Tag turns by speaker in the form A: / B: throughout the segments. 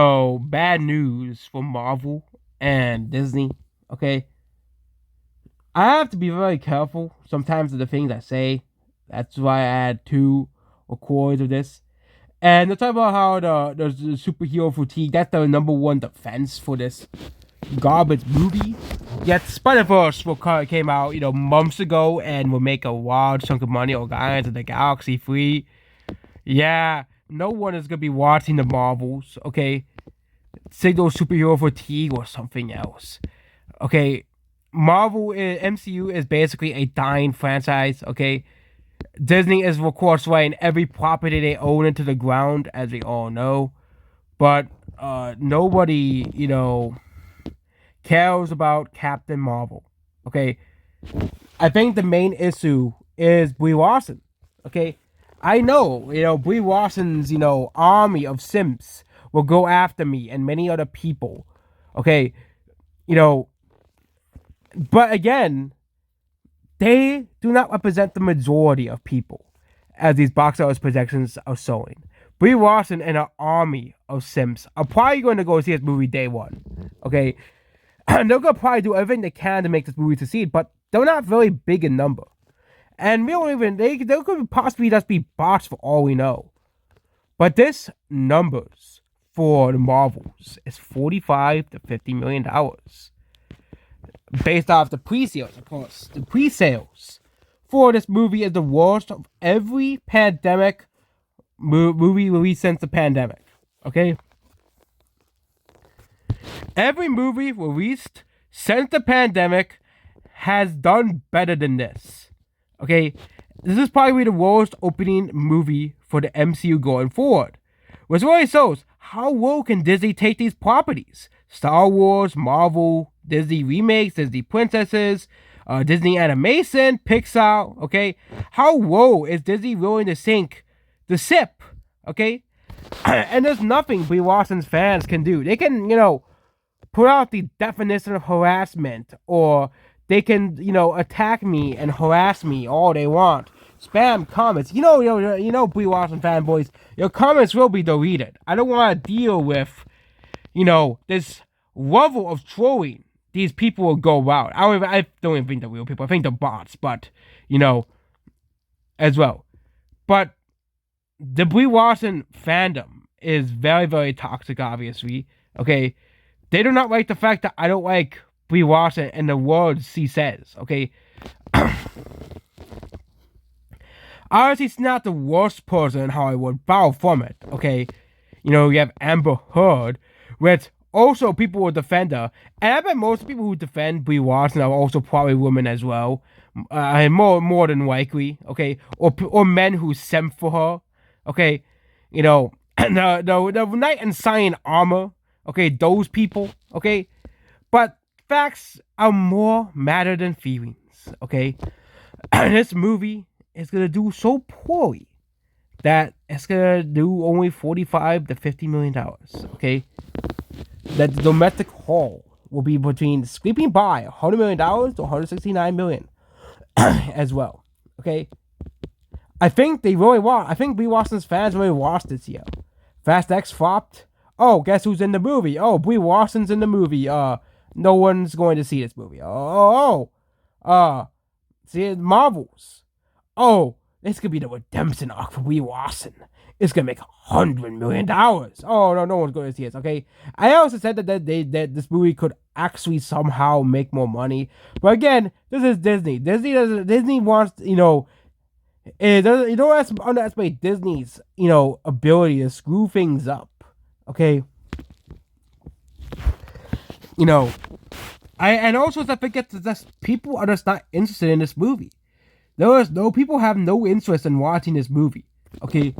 A: So bad news for Marvel and Disney. Okay, I have to be very careful sometimes of the things I say. That's why I had two records of this. And to talk about how the superhero fatigue, that's the number one defense for this garbage movie. Yet Spider-Verse came out, months ago and will make a wild chunk of money or Guardians of the Galaxy free. Yeah, no one is gonna be watching the Marvels, okay? Signal superhero fatigue or something else. Okay, MCU is basically a dying franchise. Okay, Disney is of course laying every property they own into the ground, as we all know. But nobody, cares about Captain Marvel. Okay, I think the main issue is Brie Larson. Okay, I know, Brie Larson's, army of simps will go after me and many other people. Okay, you know, but again, they do not represent the majority of people, as these box office projections are showing. Brie Larson and an army of simps are probably going to go see this movie day one. Okay, they're gonna probably do everything they can to make this movie succeed, but they're not very big in number. And we don't even they could possibly just be bots for all we know. But this numbers for the Marvels is $45 to $50 million, based off the pre-sales, of course. The pre-sales for this movie is the worst of every pandemic movie released since the pandemic. Okay, every movie released since the pandemic has done better than this. Okay, this is probably the worst opening movie for the MCU going forward, which really shows how low can Disney take these properties: Star Wars, Marvel, Disney remakes, Disney princesses, Disney animation, Pixar. Okay, how low is Disney willing to sink the ship? Okay, and there's nothing Brie Larson's fans can do. They can, put out the definition of harassment, or they can, attack me and harass me all they want. Spam comments. Brie Larson fanboys, your comments will be deleted. I don't want to deal with, this level of trolling these people will go out. I don't even think they're real people. I think they're bots, but, as well. But the Brie Larson fandom is very, very toxic, obviously. Okay, they do not like the fact that I don't like Brie Larson and the words she says. Okay, obviously she's not the worst person in Hollywood. Far from it. Okay, you have Amber Heard, which also people will defend her, and I bet most people who defend Brie Larson are also probably women as well, more than likely. Okay, or men who simp for her. Okay, the knight in cyan armor. Okay, those people. Okay, but facts are more matter than feelings. Okay, this movie is gonna do so poorly that it's gonna do only $45 to $50 million. Okay, that the domestic haul will be between scraping by $100 million to $169 million as well. Okay, I think they really want. I think Brie Larson's fans really lost this year. Fast X flopped. Oh, guess who's in the movie? Oh, Brie Larson's in the movie. No one's going to see this movie. See Marvels. Oh, this could be the redemption arc for Brie Larson. It's gonna make $100 million. Oh no one's going to see this. Okay, I also said that this movie could actually somehow make more money, but again, this is Disney. Disney wants you don't underestimate Disney's ability to screw things up. Okay, and also I forget that people are just not interested in this movie. People have no interest in watching this movie. Okay,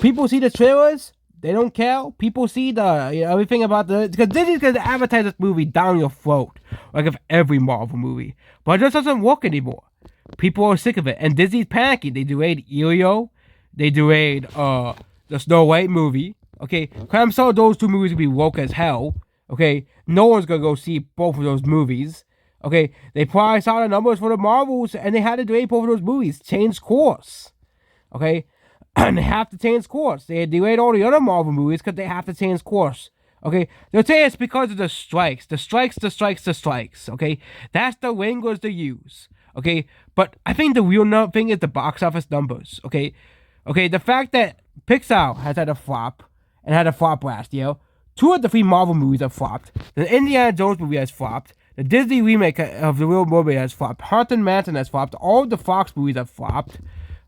A: people see the trailers, they don't care. People see the everything about because Disney's gonna advertise this movie down your throat like of every Marvel movie, but it just doesn't work anymore. People are sick of it, and Disney's panicking. They delayed Elio, they delayed the Snow White movie. Okay, I'm sure those two movies will be woke as hell. Okay, no one's gonna go see both of those movies. Okay, they probably saw the numbers for the Marvels, and they had to delay both of those movies, change course. Okay, and they have to change course. They delayed all the other Marvel movies because they have to change course. Okay, they'll say it's because of the strikes, the strikes, the strikes, the strikes. Okay, that's the language they use. Okay, but I think the real thing is the box office numbers. Okay, the fact that Pixar has had a flop and had a flop last year. Two of the three Marvel movies have flopped. The Indiana Jones movie has flopped. The Disney remake of The Little Mermaid has flopped. Haunted Mansion has flopped. All of the Fox movies have flopped.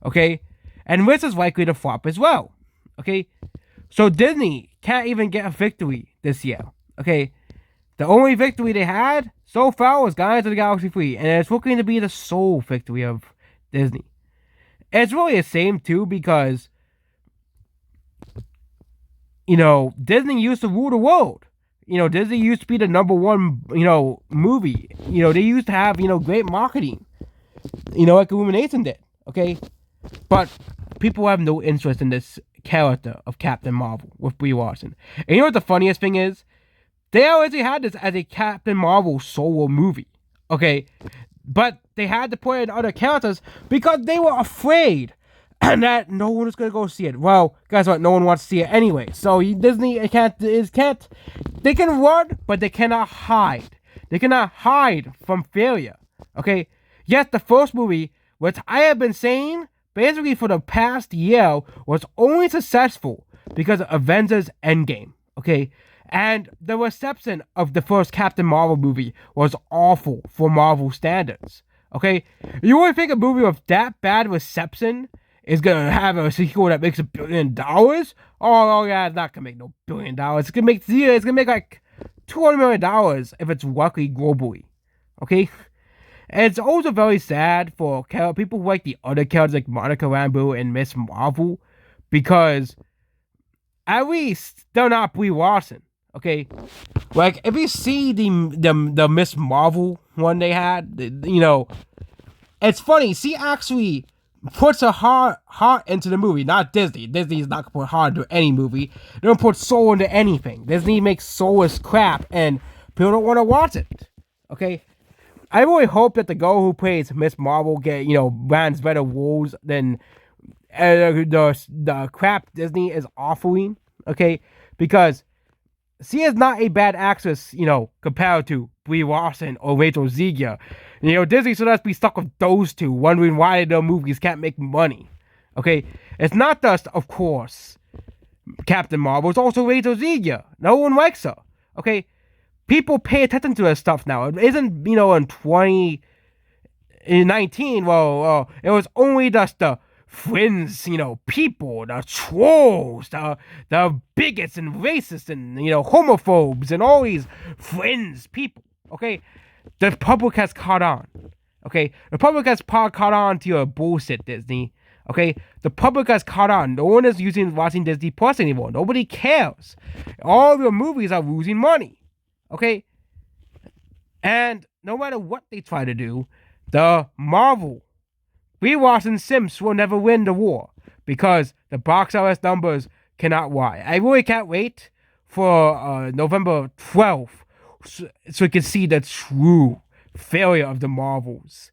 A: Okay, and this is likely to flop as well. Okay, so Disney can't even get a victory this year. Okay, the only victory they had so far was Guardians of the Galaxy 3, and it's looking to be the sole victory of Disney. And it's really a shame too because, Disney used to rule the world. Disney used to be the number one, movie. They used to have, great marketing. Like Illumination did. Okay, but people have no interest in this character of Captain Marvel with Brie Larson. And you know what the funniest thing is? They already had this as a Captain Marvel solo movie. Okay, but they had to put in other characters because they were afraid that no one was going to go see it. Well, guess what? No one wants to see it anyway. So Disney can't. They can run, but they cannot hide. They cannot hide from failure. Okay. Yes, the first movie, which I have been saying basically for the past year, was only successful because of Avengers Endgame. Okay. And the reception of the first Captain Marvel movie was awful for Marvel standards. Okay. You really think a movie with that bad reception is gonna have a sequel that makes $1 billion? Oh yeah, it's not gonna make no $1 billion. It's gonna make like $200 million if it's lucky globally. Okay, and it's also very sad for people who like the other characters like Monica Rambeau and Miss Marvel, because at least they're not Brie Larson. Okay, like if you see the Miss Marvel one they had, it's funny. She actually puts her heart into the movie, not Disney. Disney's not gonna put heart into any movie. They don't put soul into anything. Disney makes soulless crap, and people don't want to watch it. Okay, I really hope that the girl who plays Miss Marvel lands better roles than the crap Disney is offering. Okay, because she is not a bad actress, compared to Brie Larson or Rachel Zegler. Disney should not be stuck with those two, wondering why their movies can't make money. Okay? It's not just, of course, Captain Marvel. It's also Rachel Zegler. No one likes her. Okay? People pay attention to her stuff now. It isn't, in 2019, it was only just the friends, people, the trolls, the bigots and racists and, homophobes and all these friends, people, okay? The public has caught on, okay? The public has caught on to your bullshit, Disney, okay? The public has caught on. No one is watching Disney Plus anymore. Nobody cares. All your movies are losing money, okay? And no matter what they try to do, the Marvel Brie Larson Sims will never win the war because the box office numbers cannot lie. I really can't wait for November 12th so we can see the true failure of the Marvels.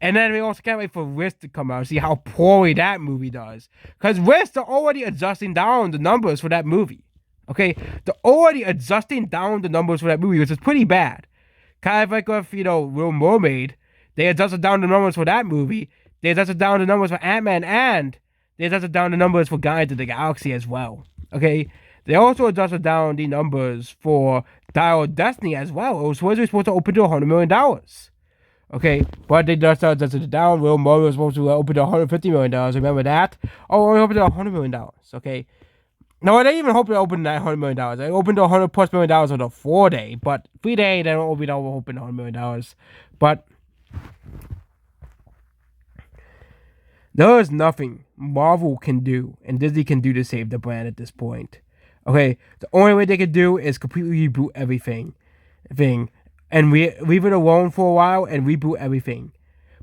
A: And then we also can't wait for Risk to come out and see how poorly that movie does. Because Risk are already adjusting down the numbers for that movie. Okay? They're already adjusting down the numbers for that movie, which is pretty bad. Kind of like with, Little Mermaid. They adjusted down the numbers for that movie. They adjusted down the numbers for Ant-Man, and they adjusted down the numbers for Guardians of the Galaxy as well. Okay? They also adjusted down the numbers for Dial of Destiny as well. It was supposed to open to $100 million. Okay? But they just adjusted it down. Little Mermaid was supposed to open to $150 million. Remember that? Oh, it opened to $100 million. Okay? No, I didn't even hope it opened at $100 million. It opened to $100+ million on a 4-day. But 3-day, they don't open to $100 million. But there is nothing Marvel can do and Disney can do to save the brand at this point. Okay, the only way they can do is completely reboot everything, and leave it alone for a while and reboot everything.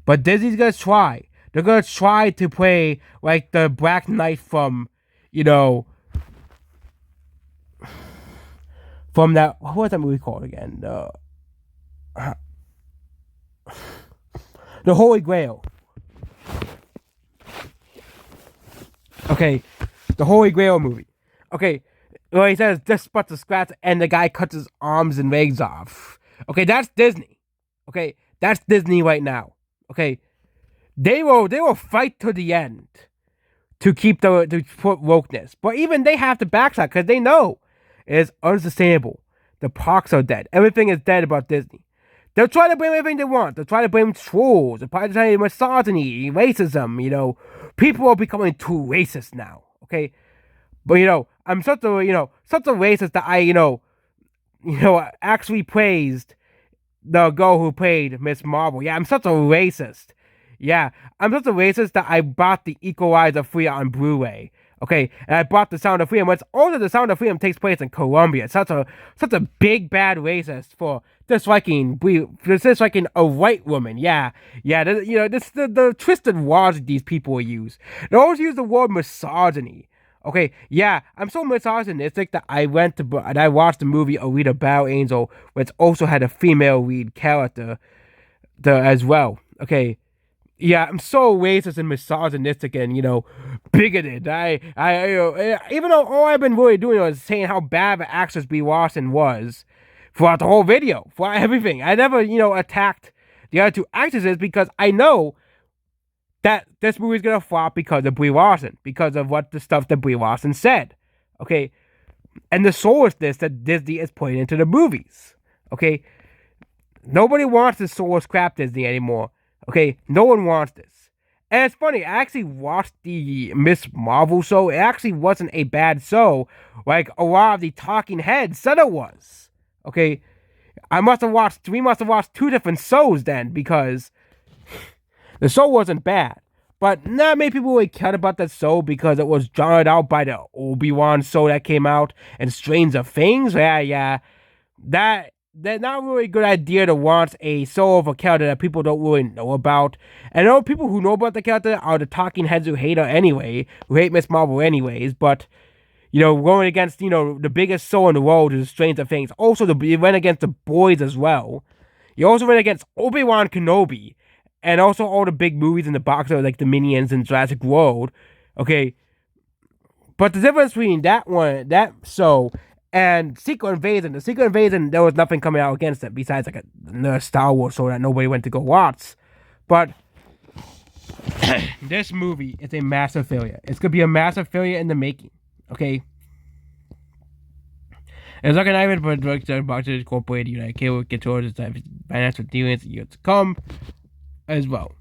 A: But Disney's gonna try. They're gonna try to play like the Black Knight from that. What was that movie called again? The Holy Grail. Okay, the Holy Grail movie. Okay, Well, he says just but the scratch, and the guy cuts his arms and legs off. Okay, that's Disney. Okay, that's Disney right now. Okay, they will fight to the end to keep to put wokeness, but even they have to backtrack because they know it is unsustainable. The parks are dead. Everything is dead about Disney. They'll try to blame everything they want. They'll try to blame trolls. They'll try to blame misogyny, racism. People are becoming too racist now. Okay, but I'm such a such a racist that I actually praised the girl who played Miss Marvel. Yeah, I'm such a racist. Yeah, I'm such a racist that I bought the Equalizer 3 on Blu-ray. Okay, and I bought the Sound of Freedom. Which also the Sound of Freedom takes place in Colombia. Such a big bad racist for disliking a white woman. Yeah. This the twisted words these people use. They always use the word misogyny. Okay, yeah, I'm so misogynistic that I watched the movie Alita Battle Angel, which also had a female lead character, as well. Okay, yeah, I'm so racist and misogynistic and bigoted. I even though all I've been really doing was saying how bad the actress Brie Larson was throughout the whole video, for everything. I never attacked the other two actresses because I know that this movie's gonna flop because of Brie Larson, because of what the stuff that Brie Larson said, okay, and the soullessness that Disney is putting into the movies, okay. Nobody wants this soulless crap Disney anymore, okay. No one wants this, and it's funny. I actually watched the Miss Marvel show. It actually wasn't a bad show, like a lot of the talking heads said it was, okay. We must have watched two different shows then because the show wasn't bad, but not many people really cared about that show because it was drowned out by the Obi-Wan show that came out and Stranger Things. Yeah. That's not really a good idea to want a show of a character that people don't really know about. And I know people who know about the character are the talking heads who hate her anyway, who hate Miss Marvel anyways, but going against, the biggest show in the world is Stranger Things. Also, you went against The Boys as well. You also went against Obi-Wan Kenobi. And also all the big movies in the box are like the Minions and Jurassic World. Okay. But the difference between that show, and Secret Invasion, there was nothing coming out against it besides like another Star Wars show that nobody went to go watch. But this movie is a massive failure. It's going to be a massive failure in the making. Okay. It's like an even for drugs that boxes incorporated United Cable controls its financial dealings years to come as well.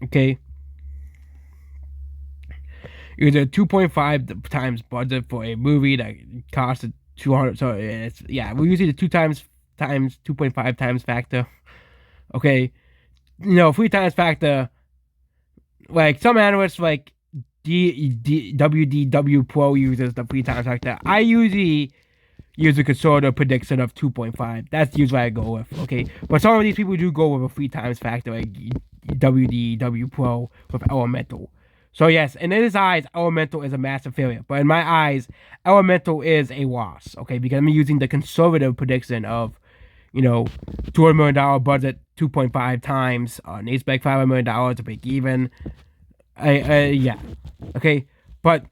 A: Okay. It was a 2.5 times budget for a movie that costed 200. So we're using the 2 times 2.5 times factor. Okay. 3 times factor. Like some analysts like WDW Pro uses the 3 times factor. I usually use a conservative prediction of 2.5. That's usually what I go with, okay? But some of these people do go with a 3 times factor, like WDW Pro with Elemental. So yes, in his eyes, Elemental is a massive failure. But in my eyes, Elemental is a loss, okay? Because I'm using the conservative prediction of, $200 million budget, 2.5 times. They expect $500 million to break even. Yeah. Okay? But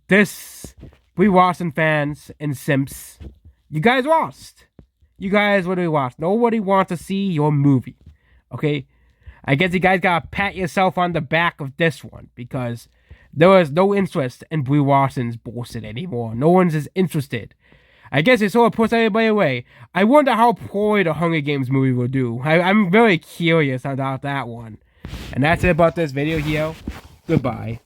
A: this... We Larson fans and simps, you guys lost. You guys literally lost. Nobody wants to see your movie. Okay? I guess you guys gotta pat yourself on the back of this one because there was no interest in Brie Larson's bullshit anymore. No one's as interested. I guess it sort of puts everybody away. I wonder how poorly the Hunger Games movie will do. I'm very curious about that one. And that's it about this video here. Goodbye.